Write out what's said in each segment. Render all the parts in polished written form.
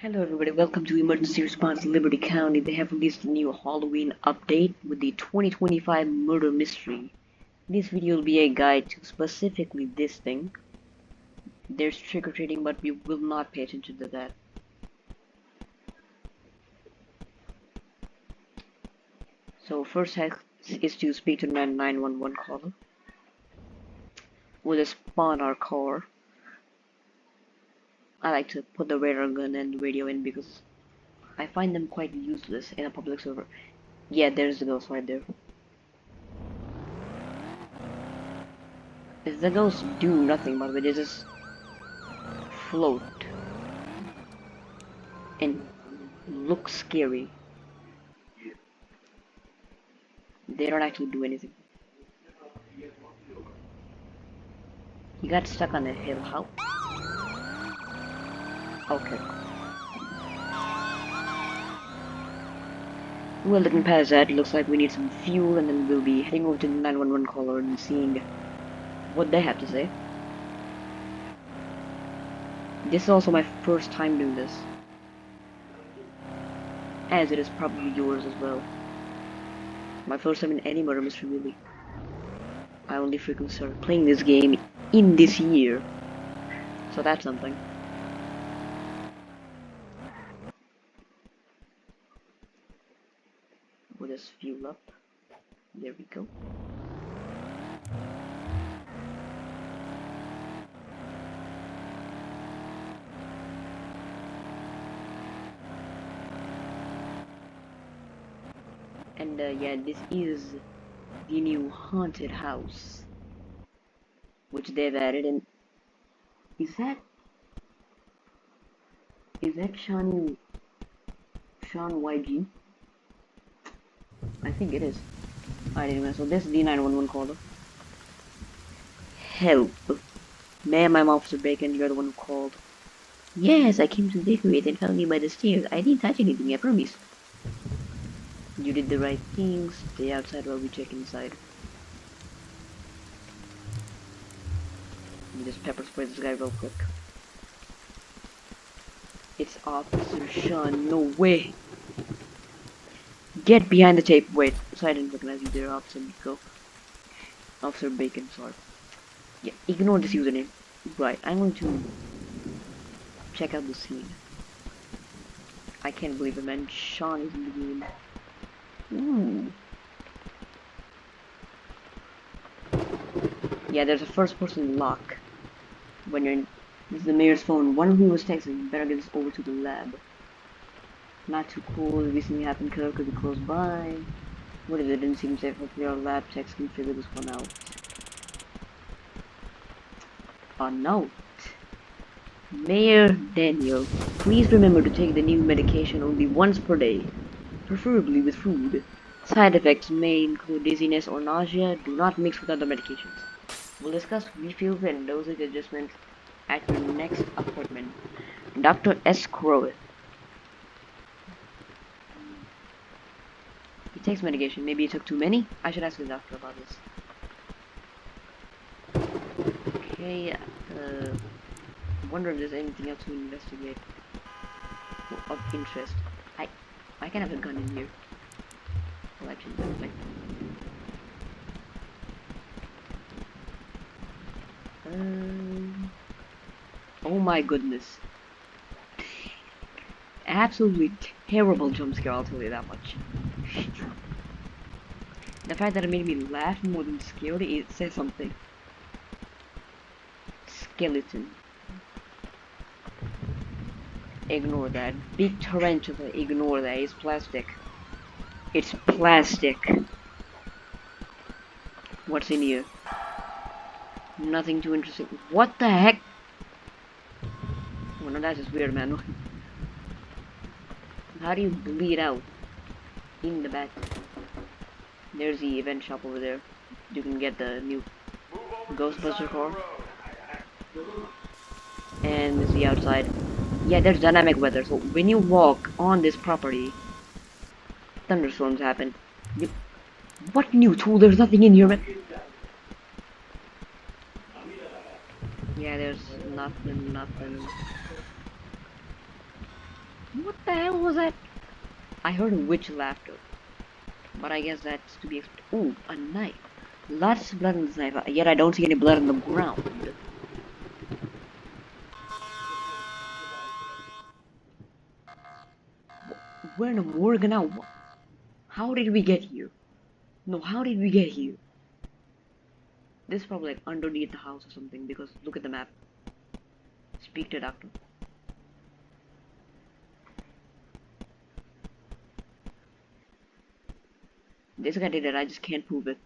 Hello everybody, welcome to Emergency Response Liberty County. They have released a new Halloween update with the 2025 murder mystery. This video will be a guide to specifically this thing. There's trick-or-treating, but we will not pay attention to that. So first is to speak to the 911 caller. We'll just spawn our car. I like to put the radar gun and the radio in because I find them quite useless in a public server. Yeah, there's the ghost right there. The ghosts do nothing, by the way, they just float and look scary. They don't actually do anything. He got stuck on a hill. How? Okay. Well, looking past that, looks like we need some fuel, and then we'll be heading over to the 911 caller and seeing what they have to say. This is also my first time doing this, as it is probably yours as well. My first time in any murder mystery, really. I only freaking started playing this game in this year, so that's something. We'll just fuel up. There we go. And yeah, this is the new haunted house, which they've added. And is that Sean YG? I think it is. I didn't know. So this is the 911 caller. Help. Ma'am, I'm Officer Bacon. You're the one who called. Yes, I came to decorate and found you by the stairs. I didn't touch anything, I promise. You did the right things. Stay outside while we check inside. Let me just pepper spray this guy real quick. It's Officer Sean. No way. Get behind the tape. Wait, so I didn't recognize you there, Officer Nico. Officer Bacon, sorry. Yeah, ignore this username. Right, I'm going to check out the scene. I can't believe it, man. Sean is in the game. Ooh. Yeah, there's a first person lock. When you're in, this is the mayor's phone. One of you was texting. Better get this over to the lab. Not too cool. It recently happened. Killer could be close by. What if it didn't seem safe? Hopefully our lab techs can figure this one out. A note. Mayor Daniel, please remember to take the new medication only once per day, preferably with food. Side effects may include dizziness or nausea. Do not mix with other medications. We'll discuss refills and dosage adjustments at your next appointment. Dr. S. Crowe. He takes medication. Maybe he took too many? I should ask the doctor about this. Okay, wonder if there's anything else to investigate of interest. I can have a gun in here. Well, actually, like, oh my goodness. Absolutely terrible jump scare, I'll tell you that much. The fact that it made me laugh more than scared, it says something. Skeleton. Ignore that. Big tarantula, ignore that. It's plastic. It's plastic. What's in here? Nothing too interesting. What the heck? Oh no, that's just weird, man. How do you bleed out? In the back. There's the event shop over there. You can get the new Ghostbuster car. And there's the outside. Yeah, there's dynamic weather, so when you walk on this property, thunderstorms happen. What new tool? There's nothing in here, man. Yeah, there's nothing. What the hell was that? I heard witch laughter, but I guess that's to be expected. Ooh, a knife. Lots of blood on this knife, yet I don't see any blood on the ground. We're in a morgue now. How did we get here? No, how did we get here? This is probably like underneath the house or something, because look at the map. Speak to doctor. This guy did it, I just can't prove it.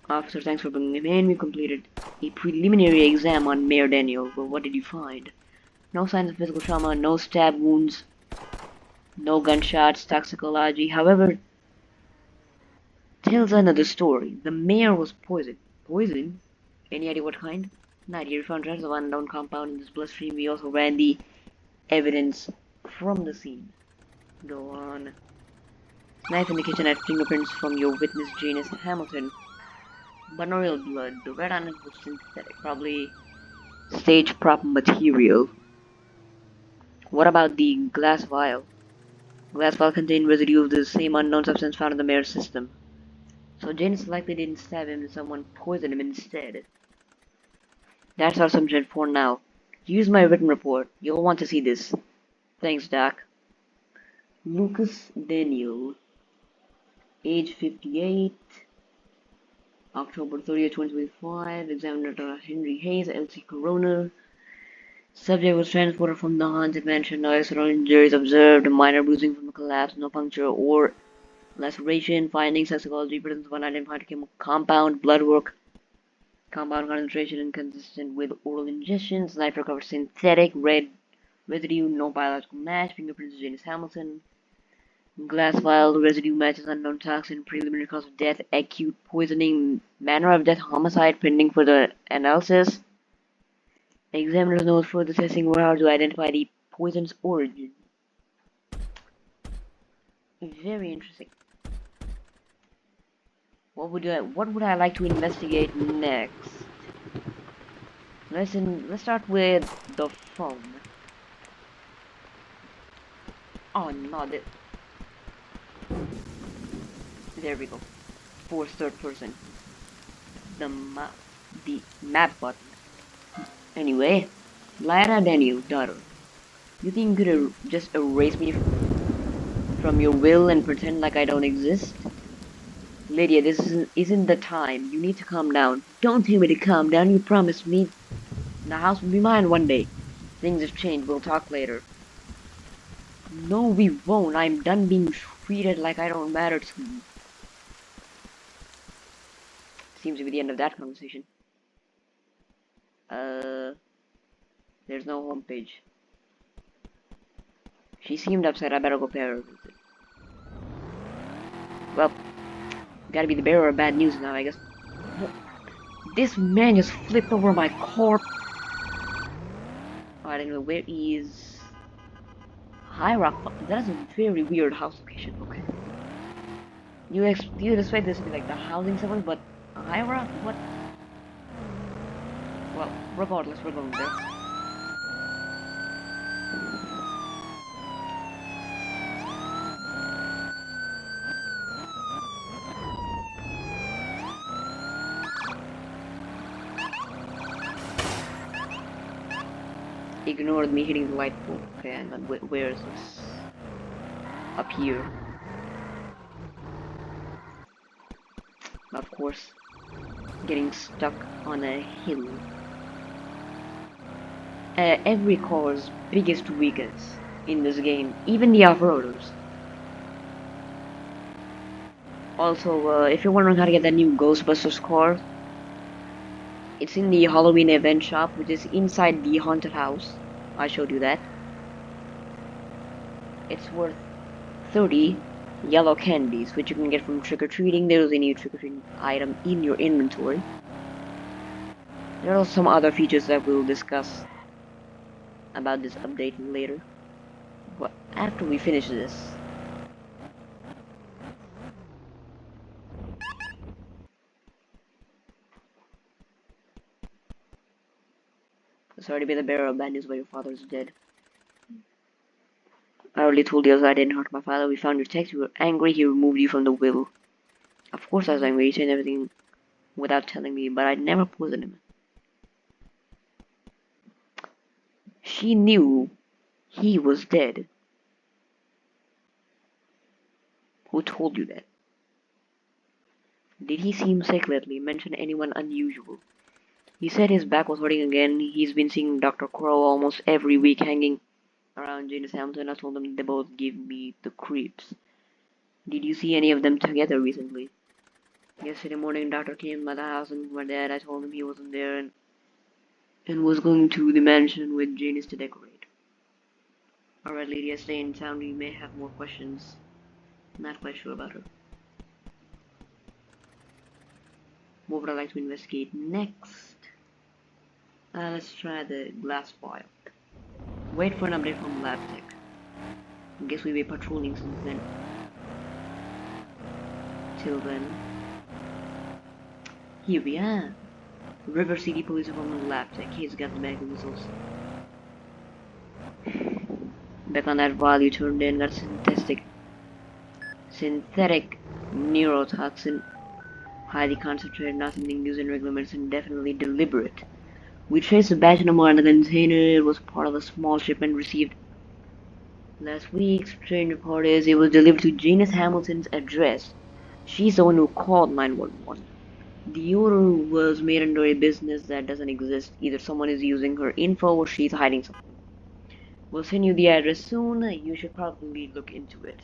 Officer, thanks for bringing him in. We completed a preliminary exam on Mayor Daniel. Well, what did you find? No signs of physical trauma, no stab wounds, no gunshots, toxicology. However, tells another story. The mayor was poisoned. Poisoned? Any idea what kind? No idea. We found traces of unknown compound in this bloodstream. We also ran the evidence from the scene. Go on. Knife in the kitchen had fingerprints from your witness, Janice Hamilton. But no real blood. The red on it was synthetic. Probably stage prop material. What about the glass vial? Glass vial contained residue of the same unknown substance found in the mayor's system. So Janice likely didn't stab him and someone poisoned him instead. That's our assumption for now. Use my written report. You'll want to see this. Thanks, Doc. Lucas Daniel, age 58, October 30th, 2025. Examiner Henry Hayes, LC Coroner. Subject was transported from the haunted mansion. No external injuries observed. Minor bruising from the collapse. No puncture or laceration. Findings: toxicology, presence of unidentified chemical compound. Blood work. Compound concentration inconsistent with oral ingestion. Knife recovered synthetic. Red residue. No biological match. Fingerprints of Janice Hamilton. Glass vial residue matches unknown toxin. Preliminary cause of death: acute poisoning. Manner of death: homicide. Pending for the analysis. Examiner's notes for the testing were hard to identify the poison's origin. Very interesting. What would I like to investigate next? Let's start with the phone. Oh no, there we go. For third person. The map button. Anyway, Lyra Daniel, daughter. You think you could just erase me from your will and pretend like I don't exist? Lydia, this isn't the time. You need to calm down. Don't tell me to calm down. You promised me the house will be mine one day. Things have changed. We'll talk later. No, we won't. I'm done being treated like I don't matter to you. Seems to be the end of that conversation. There's no homepage. She seemed upset. I better go pair her with it. Well, gotta be the bearer of bad news now, I guess. This man just flipped over my corpse. Alright, anyway, where is High Rock? That is a very weird house location. Okay. You expect this to be like the housing somewhere, but High Rock? What? Well, regardless, we're going there. Ignored me hitting the light pole. Okay, and then where is this? Up here. Of course, getting stuck on a hill. Every car's biggest weakness in this game, even the off-roaders. Also, if you're wondering how to get that new Ghostbusters car, it's in the Halloween event shop, which is inside the haunted house. I showed you that. It's worth 30 yellow candies, which you can get from trick-or-treating. There's a new trick-or-treating item in your inventory. There are some other features that we'll discuss about this update later. But after we finish this, sorry to be the bearer of bad news, but your father is dead. I already told you I didn't hurt my father. We found your text. You were angry. He removed you from the will. Of course I was angry. He changed everything without telling me, but I never poisoned him. She knew he was dead. Who told you that? Did he seem sick lately? Mention anyone unusual? He said his back was hurting again. He's been seeing Dr. Crow almost every week, hanging around Janice Hamilton. I told them they both give me the creeps. Did you see any of them together recently? Yesterday morning, Doctor came by the house and my dad. I told him he wasn't there and was going to the mansion with Janice to decorate. Alright, lady, I stay in town. We may have more questions. Not quite sure about her. What would I like to investigate next? Let's try the glass file. Wait for an update from lab tech. Guess we'll be patrolling since then. Till then. Here we are. River City Police Department lab tech. He's got the medical results. Back on that vial you turned in, got synthetic neurotoxin. Highly concentrated, not something used in regular medicine, definitely deliberate. We traced the batch number on the container. It was part of a small shipment received last week. Strange part is it was delivered to Janice Hamilton's address. She's the one who called 911. The order was made under a business that doesn't exist. Either someone is using her info or she's hiding something. We'll send you the address soon. You should probably look into it.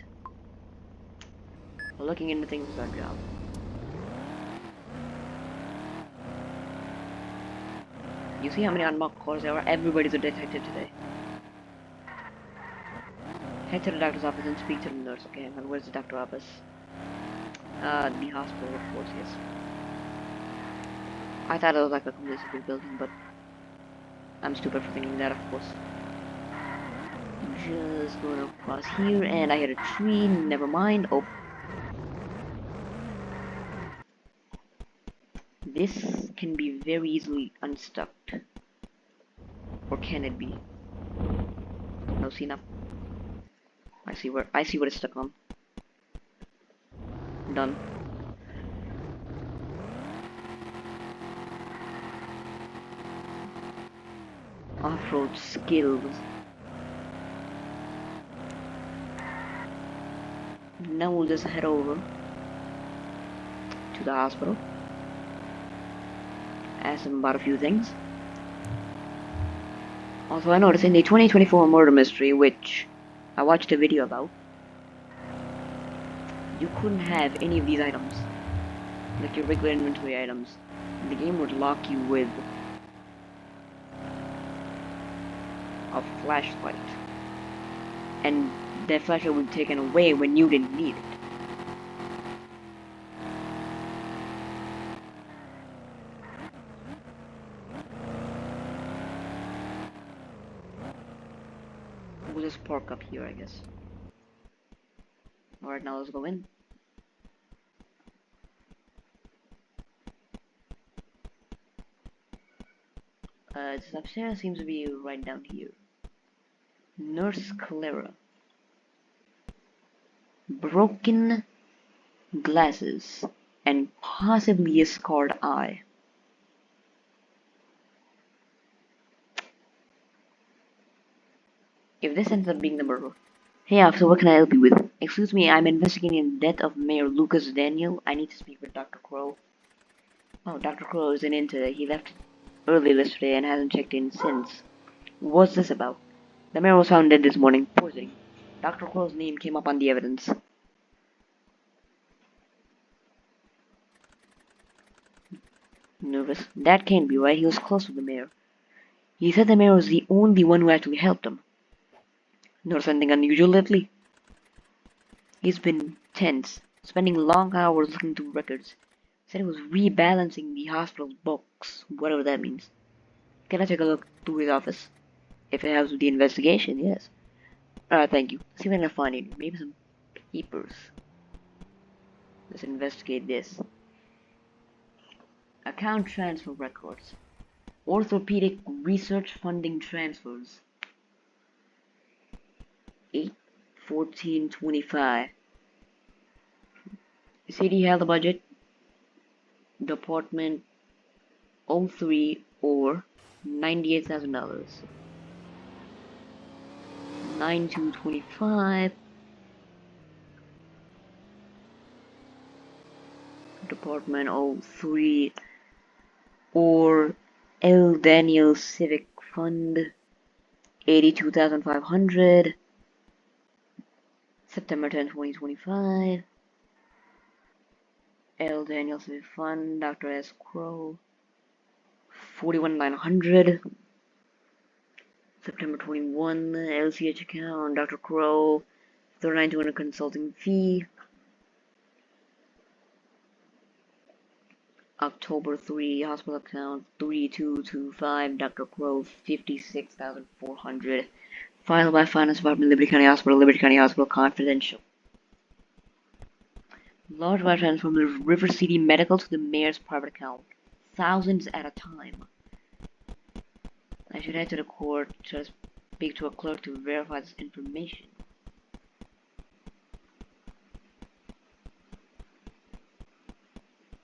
Looking into things is our job. You see how many unmarked cars there are? Everybody's a detective today. Head to the doctor's office and speak to the nurse. Okay, and where's the doctor's office? The hospital, of course, yes. I thought it was like a completely building, but I'm stupid for thinking that, of course. Just going across here, and I hit a tree. Never mind. Oh. This can be very easily unstuck. Or can it be? No, see enough. I see what it's stuck on. Done. Off-road skills. Now we'll just head over to the hospital. Ask them about a few things. Also, I noticed in the 2024 murder mystery, which I watched a video about, you couldn't have any of these items, like your regular inventory items. The game would lock you with a flashlight, and that flashlight would be taken away when you didn't need it. We'll just park up here, I guess. Alright, now let's go in. This upstairs seems to be right down here. Nurse Clara. Broken glasses and possibly a scarred eye. If this ends up being the murder. Hey officer, what can I help you with? Excuse me, I'm investigating the death of Mayor Lucas Daniel. I need to speak with Dr. Crow. Oh, Dr. Crow isn't in today. He left early yesterday and hasn't checked in since. What's this about? The mayor was found dead this morning. Poisoning. Dr. Crow's name came up on the evidence. Nervous. That can't be right. He was close with the mayor. He said the mayor was the only one who actually helped him. Notice anything unusual lately? He's been tense, spending long hours looking through records. Said he was rebalancing the hospital's books, whatever that means. Can I take a look through his office? If it helps with the investigation, yes. Alright, thank you. See if I can find it. Maybe some papers. Let's investigate this. Account transfer records. Orthopedic research funding transfers. 8 1425. City Health Budget, Department 03 or $98,000. 9225. Department 03 or L. Daniel Civic Fund 82,500. September 10, 2025. L. Daniel Civic Fund, Dr. S. Crow 41,900. September 21, LCH account, Dr. Crow 39,200 consulting fee. October 3, hospital account 3225, Dr. Crow 56,400. Filed by Finance Department, Liberty County Hospital, confidential. Large wire transfer from the River City Medical to the mayor's private account. Thousands at a time. I should head to the court to speak to a clerk to verify this information.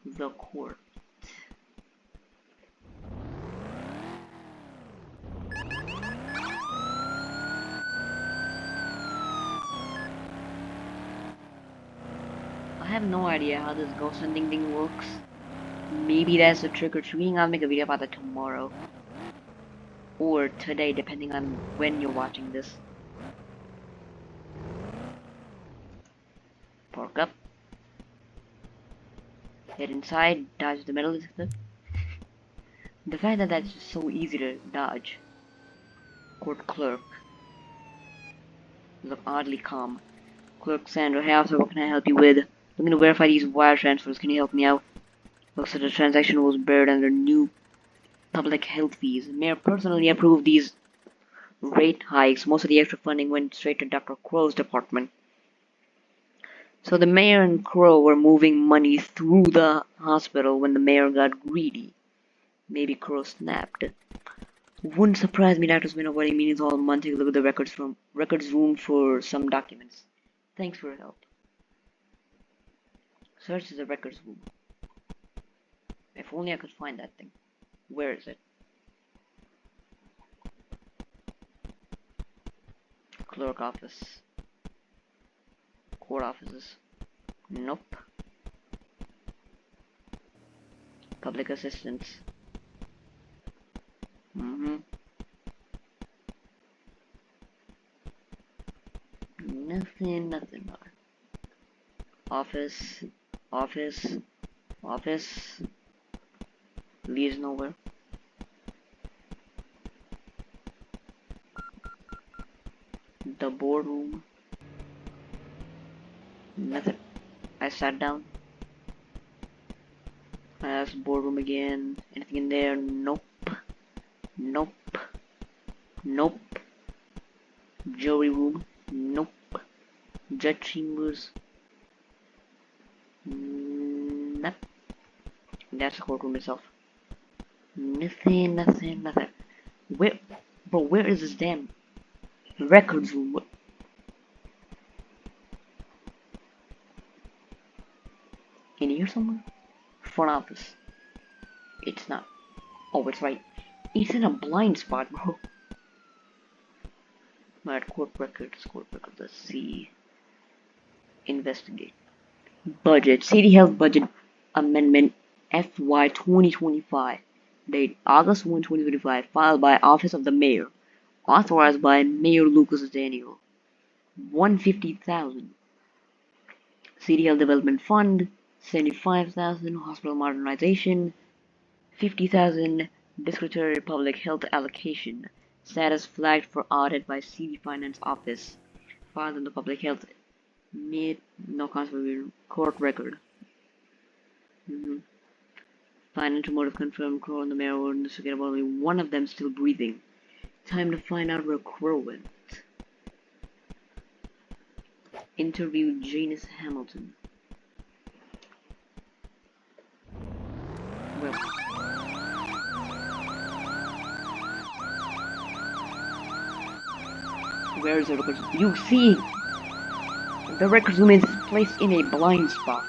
The court. I have no idea how this ghost hunting thing works. Maybe that's the trick or treating. I'll make a video about that tomorrow. Or today, depending on when you're watching this. Park up. Head inside, dodge the metal detector. The fact that that's so easy to dodge. Court clerk. Look oddly calm. Clerk Sandra, hey officer, what can I help you with? Looking to verify these wire transfers, can you help me out? Looks like the transaction was buried under new public health fees. Mayor personally approved these rate hikes. Most of the extra funding went straight to Dr. Crow's department. So the mayor and Crow were moving money through the hospital when the mayor got greedy. Maybe Crow snapped. Wouldn't surprise me Dr. Smith avoiding meetings all month. Take a look at the records room for some documents. Thanks for your help. Search the records room. If only I could find that thing. Where is it? Clerk office. Court offices. Nope. Public assistance. Nothing. Office. Leads nowhere. The boardroom. Nothing. I sat down. I asked boardroom again. Anything in there? Nope. Jury room? Nope. Judge chambers? Nope. That's the courtroom itself. Nothing. Where is this damn records room? In here somewhere? Front office. It's not. Oh, it's right. It's in a blind spot, bro. Alright, court records, let's see. Investigate. Budget. City Health Budget Amendment FY 2025. Date August 1, 2025. Filed by Office of the Mayor. Authorized by Mayor Lucas Daniel. 150,000. City Health Development Fund. 75,000. Hospital Modernization. 50,000. Discretionary Public Health Allocation. Status flagged for audit by City Finance Office. Filed in the Public Health no consequence court record. Financial motive confirmed. Crow and the mayor were investigated, but only one of them still breathing. Time to find out where Crow went. Interview Janice Hamilton. Well, where is the record? You see, The record zoom is placed in a blind spot.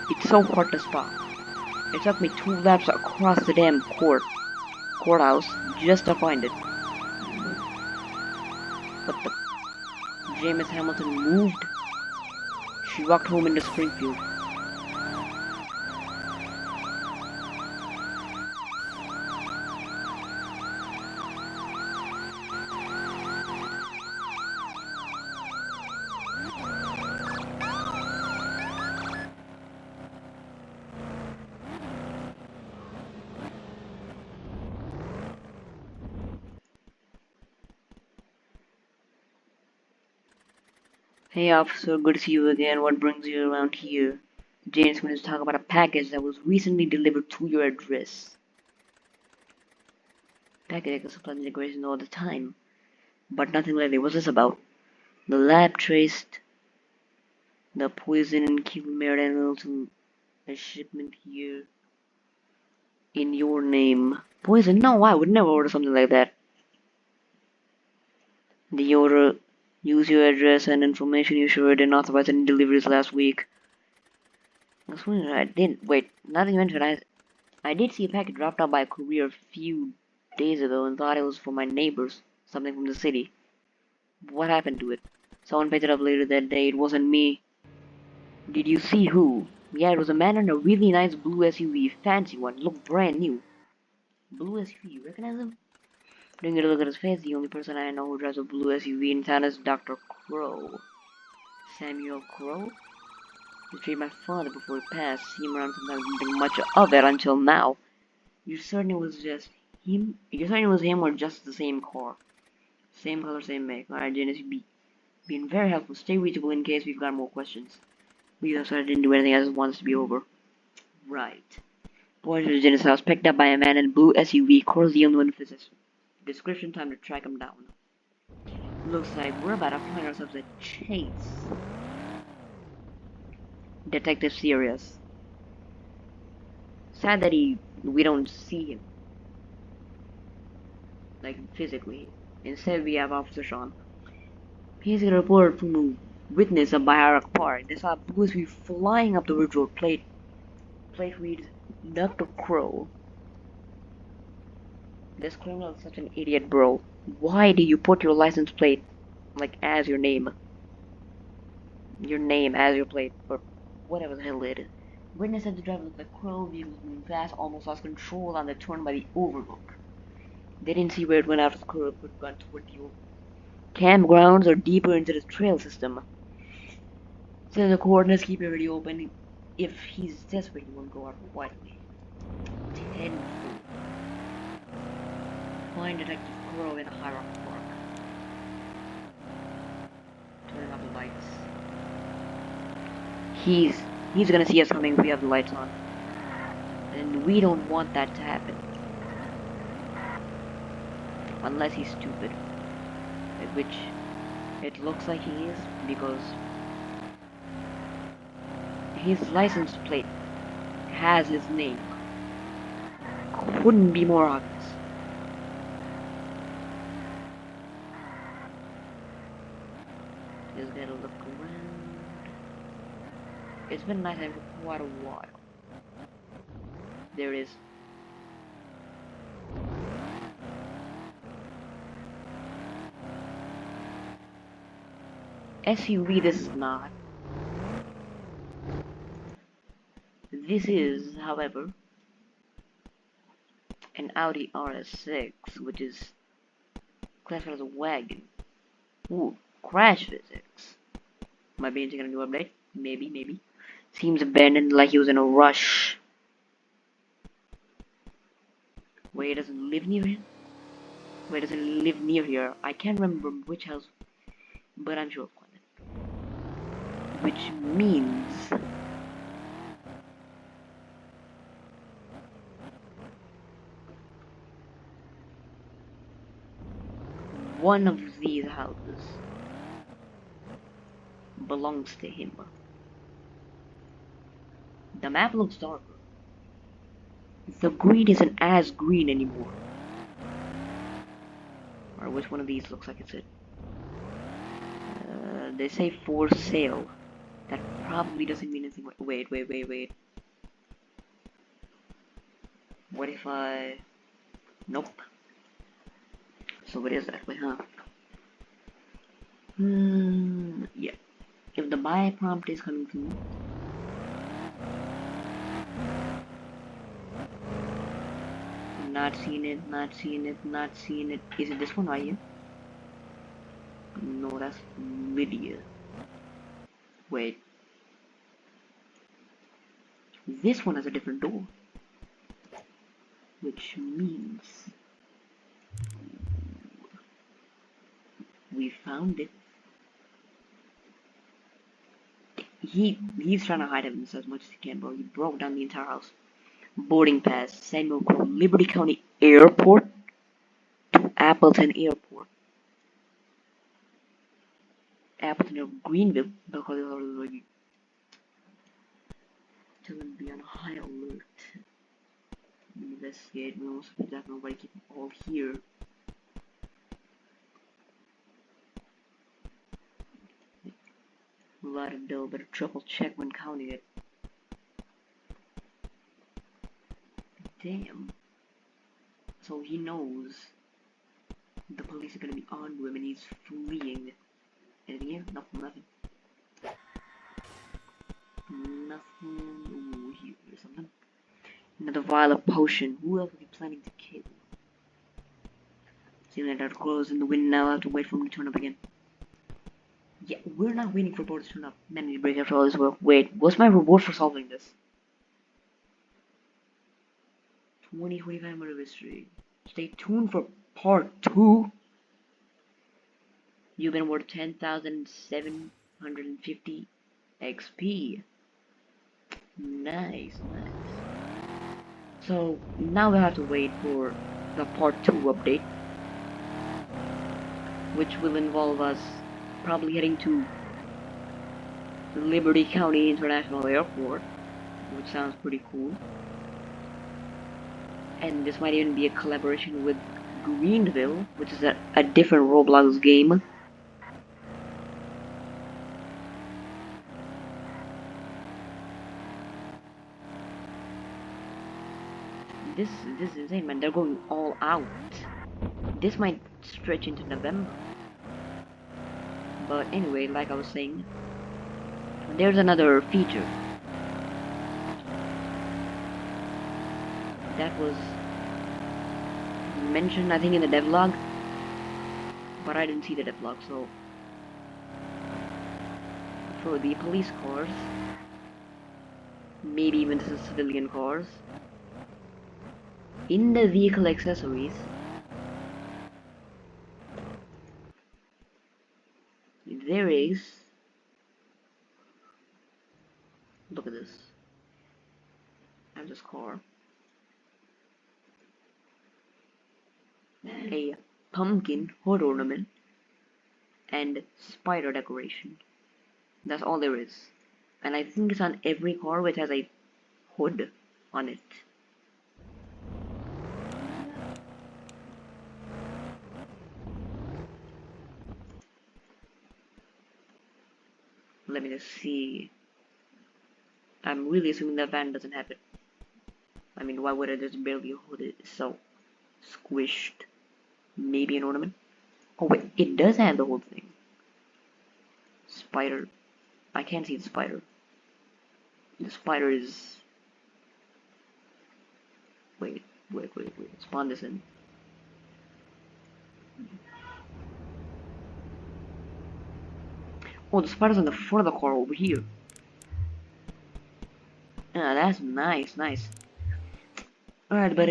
It's so hard to spot. It took me 2 laps across the damn courthouse just to find it. But the James Hamilton moved. She walked home into Springfield. Hey officer, good to see you again. What brings you around here? James wanted to talk about a package that was recently delivered to your address. Package I supply decoration all the time, but nothing lately. What's this about? The lab traced the poison and killed married animals to a shipment here in your name. Poison? No, I would never order something like that. The order use your address and information you shared and authorized any deliveries last week. That's weird. I didn't wait. Nothing mentioned. I did see a package dropped off by a courier a few days ago and thought it was for my neighbors, something from the city. What happened to it? Someone picked it up later that day. It wasn't me. Did you see who? Yeah, it was a man in a really nice blue SUV, fancy one, looked brand new. Blue SUV, you recognize him? Didn't get a look at his face. The only person I know who drives a blue SUV in town is Dr. Crow. Samuel Crow? He treated my father before he passed. See him around sometimes, didn't think much of it until now. You certain it was just him? You certain it was him or just the same car? Same color, same make. Alright, Janice, you've been very helpful. Stay reachable in case we've got more questions. We also didn't do anything, I just wanted to be over. Right. Boy to Janice's house, picked up by a man in a blue SUV, Cor's the only one with his description, time to track him down. Looks like we're about to find ourselves a chase. Detective Serious. Sad that we don't see him. Like, physically. Instead, we have Officer Sean. He's a report from a witness of Baharak Park. They saw a blue SUV flying up the ridge road. Plate reads Dr. Crow. This criminal is such an idiot, bro. Why do you put your license plate, like, as your name? Your name as your plate, or whatever the hell it is. Witness said the driver looked like Crow. Vehicle was moving fast, almost lost control on the turn by the overlook. They didn't see where it went after the Crow had gone toward the overlook. Campgrounds or deeper into the trail system. Send the coordinates, keep it already open. If he's desperate, he won't go out quietly. 10-4. Find Detective Crow in High Rock Park. Turning off the lights. He's gonna see us coming if we have the lights on. And we don't want that to happen. Unless he's stupid. Which it looks like he is, because his license plate has his name. Couldn't be more obvious. Just gotta look around. It's been nice for quite a while. There it is. SUV this is not. This is, however, an Audi RS6, which is classified as a wagon. Ooh, crash physics. Might be gonna do update? Maybe. Seems abandoned like he was in a rush. Wait, doesn't live near him? Wait, doesn't live near here? I can't remember which house, but I'm sure of it. Which means one of these houses belongs to him. The map looks darker. The green isn't as green anymore. Or which one of these looks like it's it? They say for sale. That probably doesn't mean anything. Wait. What if I... Nope. So it is that way, huh? Yeah. If the buy prompt is coming through... Not seeing it. Is it this one right here? No, that's Lydia. Wait. This one has a different door. Which means... we found it. He's trying to hide evidence as much as he can, bro. He broke down the entire house. Boarding pass, Samuel Crow, Liberty County Airport to Appleton Airport. Appleton or Greenville, because already tell them to be on high alert. Investigate, we also that nobody keep them all here. Lot of dough, better triple check when counting it. Damn. So he knows the police are gonna be on to him and he's fleeing. Anything here? Nothing. Ooh, here's something. Another vial of potion. Who else are you planning to kill? See that close in the wind now. I have to wait for him to turn up again. Yeah, we're not waiting for Boris to turn up. Then we break after all this work. Wait, what's my reward for solving this? 2025 murder mystery. Stay tuned for part 2. You've been worth 10,750 XP. Nice. So now we have to wait for the part 2 update, which will involve us probably heading to Liberty County International Airport, which sounds pretty cool. And this might even be a collaboration with Greenville, which is a different Roblox game. This is insane, man. They're going all out. This might stretch into November. But anyway, like I was saying, there's another feature that was mentioned, I think, in the devlog, but I didn't see the devlog. So for the police cars, maybe even the civilian cars, in the vehicle accessories, there is, look at this, I have this car, a pumpkin hood ornament, and spider decoration. That's all there is. And I think it's on every car which has a hood on it. Let me just see. I'm really assuming that van doesn't have it. I mean, why would it just barely hood it? It's so squished. Maybe an ornament? Oh wait, it does have the whole thing. Spider. I can't see the spider. The spider is... Wait. Spawn this in. Oh, the spider's on the front of the car over here. Ah, that's nice. Alright, but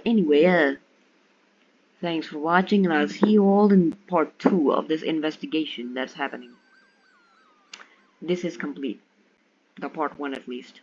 anyway, thanks for watching, and I'll see you all in part 2 of this investigation that's happening. This is complete. The part 1 at least.